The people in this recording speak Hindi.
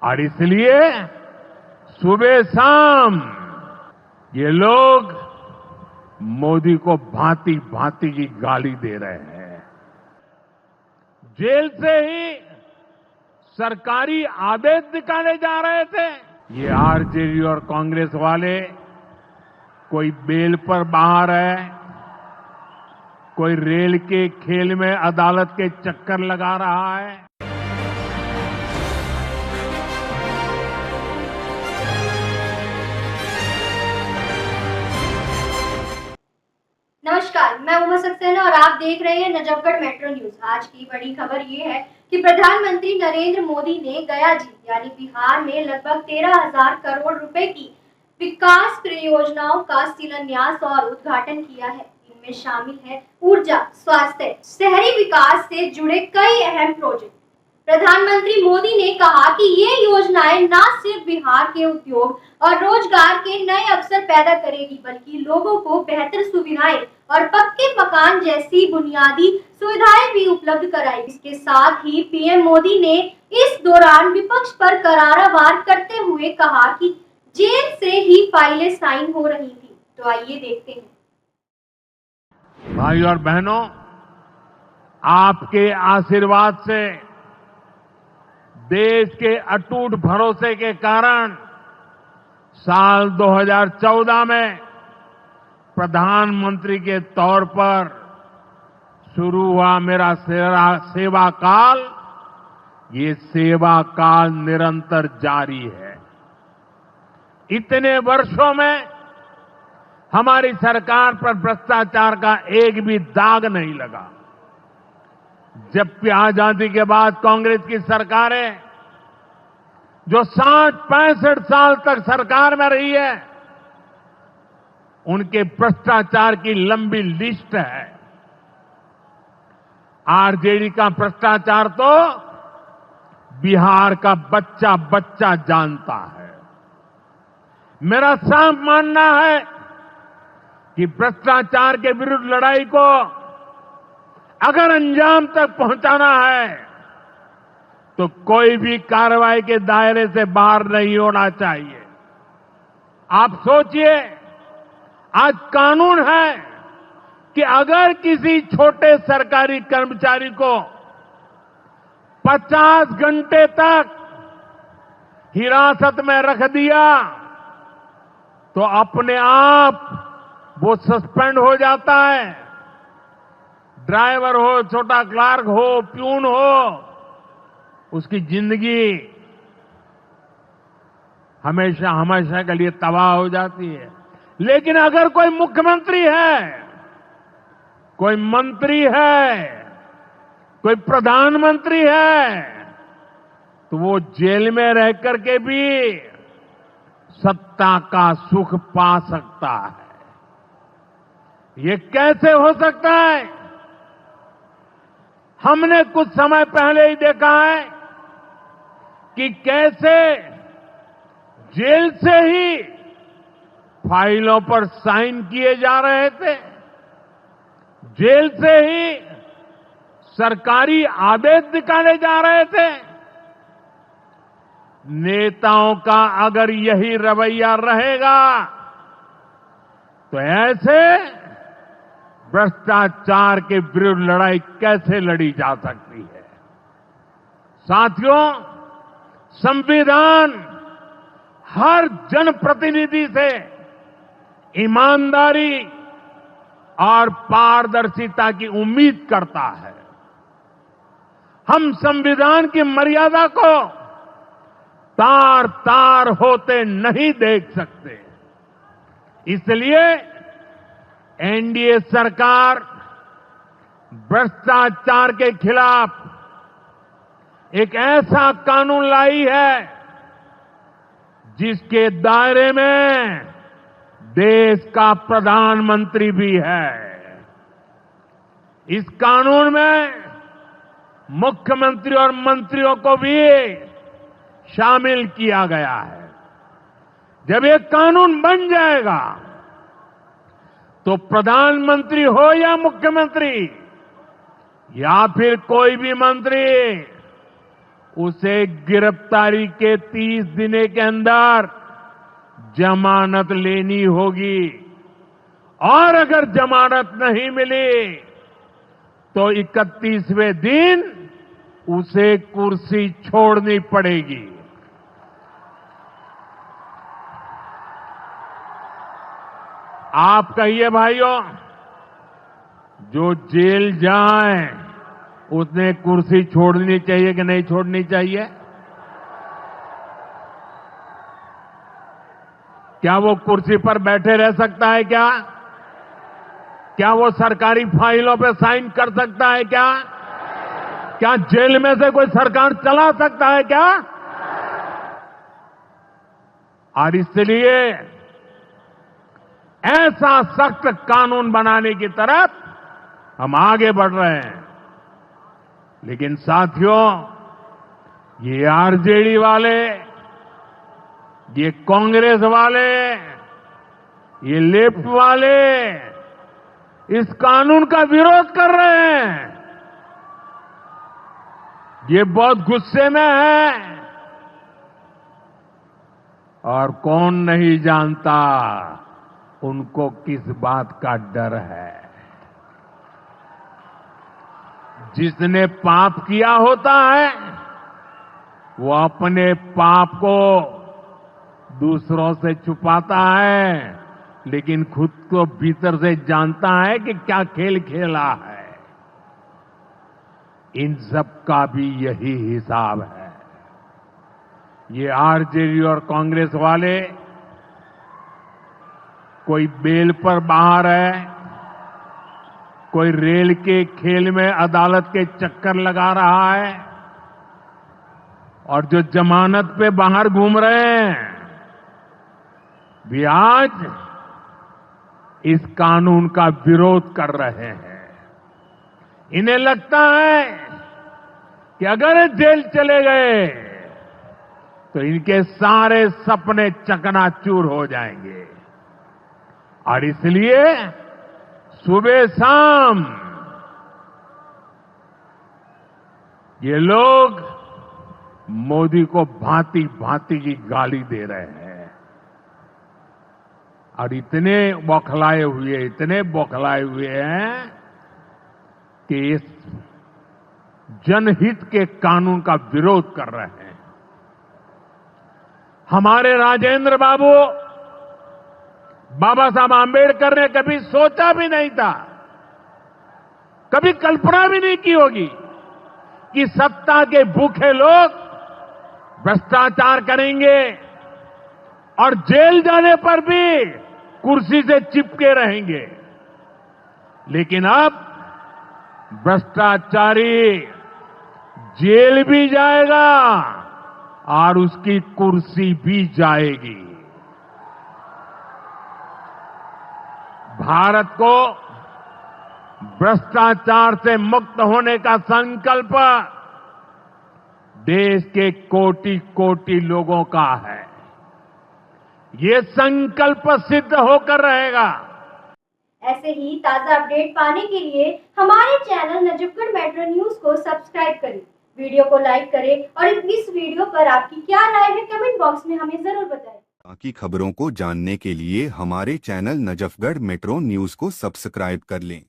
और इसलिए सुबह शाम ये लोग मोदी को भांति भांति की गाली दे रहे हैं। जेल से ही सरकारी आदेश निकाले जा रहे थे। ये आरजेडी और कांग्रेस वाले कोई बेल पर बाहर है, कोई रेल के खेल में अदालत के चक्कर लगा रहा है। नमस्कार, मैं उमा सक्सेना और आप देख रहे हैं नजफगढ़ मेट्रो न्यूज। आज की बड़ी खबर ये है कि प्रधानमंत्री नरेंद्र मोदी ने गया जीत यानी बिहार में लगभग 13,000 करोड़ रुपए की विकास परियोजनाओं का शिलान्यास और उद्घाटन किया है। इनमें शामिल है ऊर्जा, स्वास्थ्य, शहरी विकास से जुड़े कई अहम प्रोजेक्ट। प्रधानमंत्री मोदी ने कहा कि ये योजनाएं न सिर्फ बिहार के उद्योग और रोजगार के नए अवसर पैदा करेगी, बल्कि लोगों को बेहतर सुविधाएं और पक्के मकान जैसी बुनियादी सुविधाएं भी उपलब्ध कराएगी। इसके साथ ही पीएम मोदी ने इस दौरान विपक्ष पर करारा वार करते हुए कहा कि जेल से ही फाइलें साइन हो रही थी। तो आइए देखते हैं। भाई और बहनों, आपके आशीर्वाद से, देश के अटूट भरोसे के कारण साल 2014 में प्रधानमंत्री के तौर पर शुरू हुआ मेरा सेवा काल, ये सेवा काल निरंतर जारी है। इतने वर्षों में हमारी सरकार पर भ्रष्टाचार का एक भी दाग नहीं लगा। जबकि आजादी के बाद कांग्रेस की सरकारें जो 60-65 साल तक सरकार में रही है, उनके भ्रष्टाचार की लंबी लिस्ट है। आरजेडी का भ्रष्टाचार तो बिहार का बच्चा बच्चा जानता है। मेरा साफ मानना है कि भ्रष्टाचार के विरुद्ध लड़ाई को अगर अंजाम तक पहुंचाना है तो कोई भी कार्रवाई के दायरे से बाहर नहीं होना चाहिए। आप सोचिए, आज कानून है कि अगर किसी छोटे सरकारी कर्मचारी को 50 घंटे तक हिरासत में रख दिया तो अपने आप वो सस्पेंड हो जाता है। ड्राइवर हो, छोटा क्लार्क हो, प्यून हो, उसकी जिंदगी हमेशा हमेशा के लिए तबाह हो जाती है। लेकिन अगर कोई मुख्यमंत्री है, कोई मंत्री है, कोई प्रधानमंत्री है, तो वो जेल में रह करके भी सत्ता का सुख पा सकता है। ये कैसे हो सकता है? हमने कुछ समय पहले ही देखा है कि कैसे जेल से ही फाइलों पर साइन किए जा रहे थे, जेल से ही सरकारी आदेश निकाले जा रहे थे। नेताओं का अगर यही रवैया रहेगा तो ऐसे भ्रष्टाचार के विरुद्ध लड़ाई कैसे लड़ी जा सकती है? साथियों, संविधान हर जनप्रतिनिधि से ईमानदारी और पारदर्शिता की उम्मीद करता है। हम संविधान की मर्यादा को तार तार होते नहीं देख सकते। इसलिए एनडीए सरकार भ्रष्टाचार के खिलाफ एक ऐसा कानून लाई है जिसके दायरे में देश का प्रधानमंत्री भी है। इस कानून में मुख्यमंत्री और मंत्रियों को भी शामिल किया गया है। जब ये कानून बन जाएगा तो प्रधानमंत्री हो या मुख्यमंत्री या फिर कोई भी मंत्री, उसे गिरफ्तारी के 30 दिन के अंदर जमानत लेनी होगी और अगर जमानत नहीं मिली तो 31वें दिन उसे कुर्सी छोड़नी पड़ेगी। आप कहिए भाइयों, जो जेल जाए उसने कुर्सी छोड़नी चाहिए कि नहीं छोड़नी चाहिए? क्या वो कुर्सी पर बैठे रह सकता है क्या? क्या वो सरकारी फाइलों पे साइन कर सकता है क्या? क्या जेल में से कोई सरकार चला सकता है क्या? और इसलिए ऐसा सख्त कानून बनाने की तरफ हम आगे बढ़ रहे हैं। लेकिन साथियों, ये आरजेडी वाले, ये कांग्रेस वाले, ये लेफ्ट वाले इस कानून का विरोध कर रहे हैं। ये बहुत गुस्से में है और कौन नहीं जानता उनको किस बात का डर है। जिसने पाप किया होता है वो अपने पाप को दूसरों से छुपाता है, लेकिन खुद को भीतर से जानता है कि क्या खेल खेला है। इन सब का भी यही हिसाब है। ये आरजेडी और कांग्रेस वाले कोई बेल पर बाहर है, कोई रेल के खेल में अदालत के चक्कर लगा रहा है, और जो जमानत पे बाहर घूम रहे हैं भी आज इस कानून का विरोध कर रहे हैं। इन्हें लगता है कि अगर जेल चले गए तो इनके सारे सपने चकनाचूर हो जाएंगे, और इसलिए सुबह शाम ये लोग मोदी को भांति भांति की गाली दे रहे हैं और इतने बौखलाए हुए हैं कि इस जनहित के कानून का विरोध कर रहे हैं। हमारे राजेंद्र बाबू, बाबा साहब आंबेडकर ने कभी सोचा भी नहीं था, कभी कल्पना भी नहीं की होगी कि सत्ता के भूखे लोग भ्रष्टाचार करेंगे और जेल जाने पर भी कुर्सी से चिपके रहेंगे। लेकिन अब भ्रष्टाचारी जेल भी जाएगा और उसकी कुर्सी भी जाएगी। भारत को भ्रष्टाचार से मुक्त होने का संकल्प देश के कोटि कोटि लोगों का है। ये संकल्प सिद्ध होकर रहेगा। ऐसे ही ताजा अपडेट पाने के लिए हमारे चैनल नजफगढ़ मेट्रो न्यूज को सब्सक्राइब करें, वीडियो को लाइक करें और इस वीडियो पर आपकी क्या राय है कमेंट बॉक्स में हमें जरूर बताएं। बाकी खबरों को जानने के लिए हमारे चैनल नजफगढ़ मेट्रो न्यूज को सब्सक्राइब कर लें।